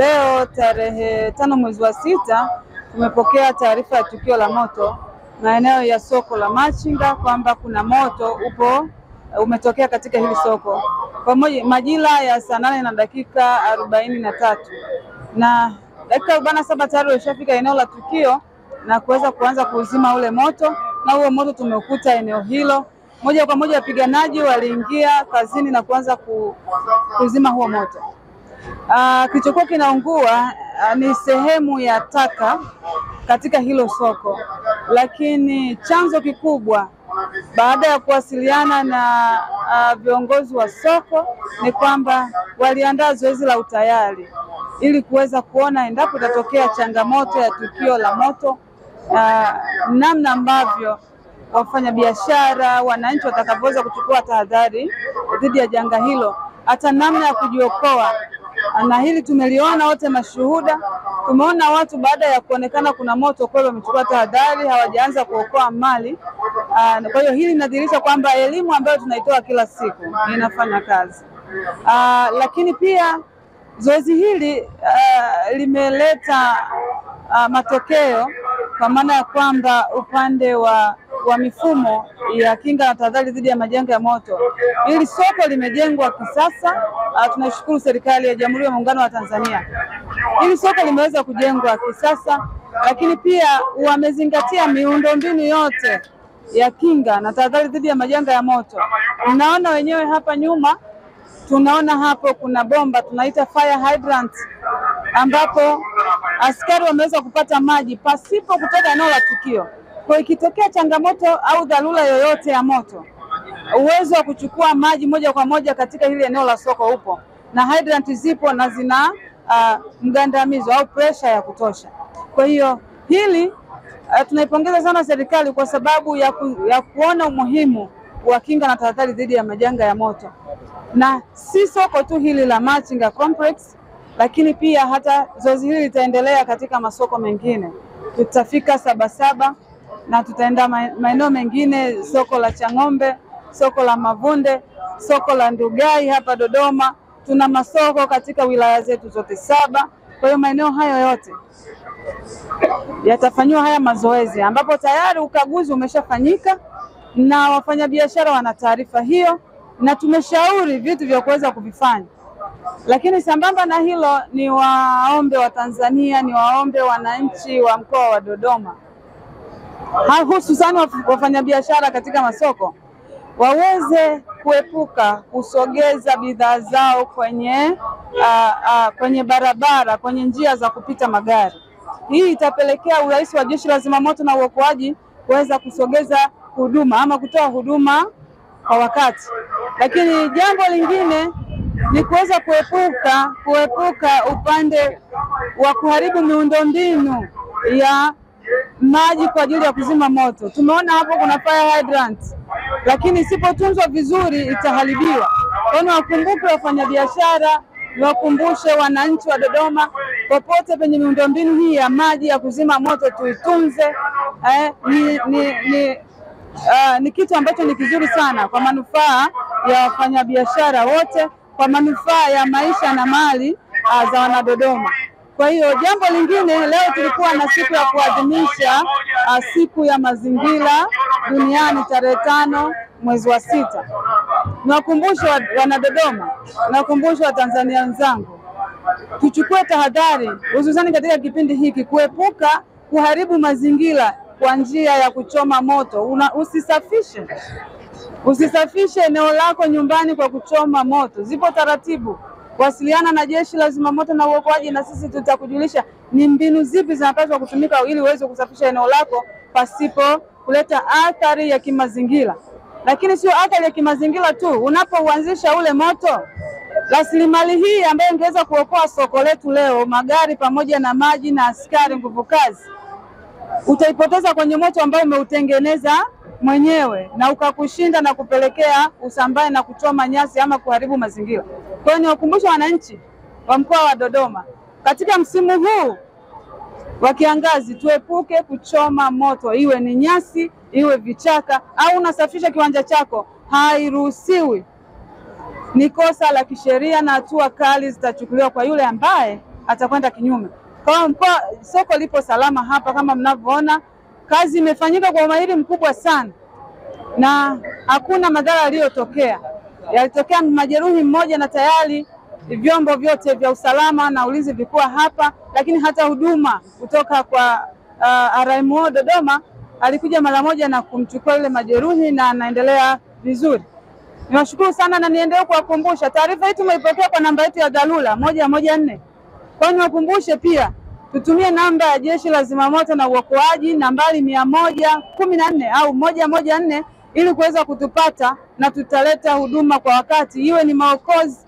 Leo tarehe 5 mwezi wa 6 tumepokea taarifa ya tukio la moto maeneo ya soko la Machinga kwamba kuna moto umetokea katika hili soko majira ya saa 8:43 na dakika 47 tayari wameshafika eneo la tukio na kuweza kuanza kuzima ule moto, na huo moto tumekuta eneo hilo. Moja kwa moja wapiganaji waliingia kazini na kuanza kuzima huo moto. Kilichokuwa kinaungua ni sehemu ya taka katika hilo soko, lakini chanzo kikubwa baada ya kuwasiliana na viongozi wa soko ni kwamba waliandaa zoezi la utayari ili kuweza kuona endapo itatokea changamoto ya tukio la moto, namna ambavyo wafanyabiashara, wananchi watakavyoweza kuchukua tahadhari dhidi ya janga hilo, hata namna ya kujiokoa. Na hili tumeliona, wote mashuhuda. Tumeona watu baada ya kuonekana kuna moto kweli wamechukua tahadhari, hawajaanza kuokoa mali. Kwa hiyo hili linadhihirisha kwamba elimu ambayo tunaitoa kila siku inafanya kazi. Lakini pia zoezi hili limeleta matokeo, kwa maana ya kwamba upande wa mifumo ya kinga na tahadhari dhidi ya majanga ya moto, hili soko limejengwa kisasa. Tunashukuru serikali ya Jamhuri ya Muungano wa Tanzania, hili soko limeweza kujengwa kisasa, lakini pia wamezingatia miundombinu yote ya kinga na tahadhari dhidi ya majanga ya moto. Unaona wenyewe hapa nyuma, tunaona hapo kuna bomba tunaita fire hydrant, ambapo askari wameweza kupata maji pasipo kutoka eneo la tukio. Kwa ikitokea changamoto au dharura yoyote ya moto, uwezo wa kuchukua maji moja kwa moja katika hili eneo la soko upo, na hydrant zipo na zina mgandamizo au pressure ya kutosha. Kwa hiyo hili tunaipongeza sana serikali kwa sababu ya kuona umuhimu wa kinga na tahadhari dhidi ya majanga ya moto. Na si soko tu hili la Machinga Complex, lakini pia hata zoezi hili litaendelea katika masoko mengine. Tutafika Sabasaba na tutaenda maeneo mengine, soko la Chang'ombe, soko la Mavunde, soko la Ndugai hapa Dodoma. Tuna masoko katika wilaya zetu zote 7. Kwa hiyo maeneo hayo yote yatafanywa haya mazoezi, ambapo tayari ukaguzi umeshafanyika na wafanyabiashara wana taarifa hiyo, na tumeshauri vitu vya kuweza kuvifanya. Lakini sambamba na hilo, ni waombe wa Tanzania, ni waombe wananchi wa mkoa wa Dodoma, hususani wafanyabiashara katika masoko, waweze kuepuka kusogeza bidhaa zao kwenye barabara, kwenye njia za kupita magari. Hii itapelekea urahisi wa Jeshi la Zimamoto na Uokoaji kuweza kusogeza huduma ama kutoa huduma kwa wakati. Lakini jambo lingine ni kuweza kuepuka upande wa kuharibu miundombinu ya maji kwa ajili ya kuzima moto. Tumeona hapo kuna fire hydrant, lakini isipotunzwa vizuri itaharibiwa. Kwa hiyo wakumbuke wafanyabiashara, wakumbushe wananchi wa Dodoma, popote penye miundombinu hii ya maji ya kuzima moto tuitunze. Ni kitu ambacho ni kizuri sana kwa manufaa ya wafanyabiashara wote, kwa manufaa ya maisha na mali za Wanadodoma. Kwa hiyo jambo lingine, leo tulikuwa na siku ya kuadhimisha siku ya mazingira duniani tarehe 5 mwezi wa 6. Nawakumbusha Wanadodoma, nawakumbusha Watanzania wenzangu, tuchukue tahadhari hususani katika kipindi hiki kuepuka kuharibu mazingira kwa njia ya kuchoma moto. Usisafishe eneo lako nyumbani kwa kuchoma moto. Zipo taratibu. Wasiliana na Jeshi la Zimamoto na Uokoaji na sisi tutakujulisha ni mbinu zipi zinapaswa kutumika ili uweze kusafisha eneo lako pasipo kuleta athari ya kimazingira. Lakini sio athari ya kimazingira tu, unapouanzisha ule moto, rasilimali hii ambayo ingeweza kuokoa soko letu leo, magari pamoja na maji na askari nguvu kazi, utaipoteza kwenye moto ambao umeutengeneza mwenyewe na ukakushinda na kupelekea usambae na kuchoma nyasi ama kuharibu mazingira. Kwa hiyo niwakumbusha wananchi wa mkoa wa Dodoma, katika msimu huu wa kiangazi tuepuke kuchoma moto, iwe ni nyasi, iwe vichaka au unasafisha kiwanja chako, hairuhusiwi. Ni kosa la kisheria na hatua kali zitachukuliwa kwa yule ambaye atakwenda kinyume. Kwa mkoa, soko lipo salama hapa kama mnavyoona. Kazi imefanyika kwa umahiri mkubwa sana na hakuna madhara yaliyotokea. Yalitokea majeruhi mmoja na tayari vyombo vyote vya usalama na ulinzi vilikuwa hapa, lakini hata huduma kutoka kwa RMO Dodoma alikuja mara moja na kumchukua yule majeruhi na anaendelea vizuri. Niwashukuru sana na niendelee kuwakumbusha taarifa hii tumeipokea kwa namba yetu ya dharura 114. Kwa hiyo niwakumbushe pia tutumie namba ya Jeshi la Zimamoto na Uokoaji nambari 114 au 114 ili kuweza kutupata na tutaleta huduma kwa wakati, iwe ni maokozi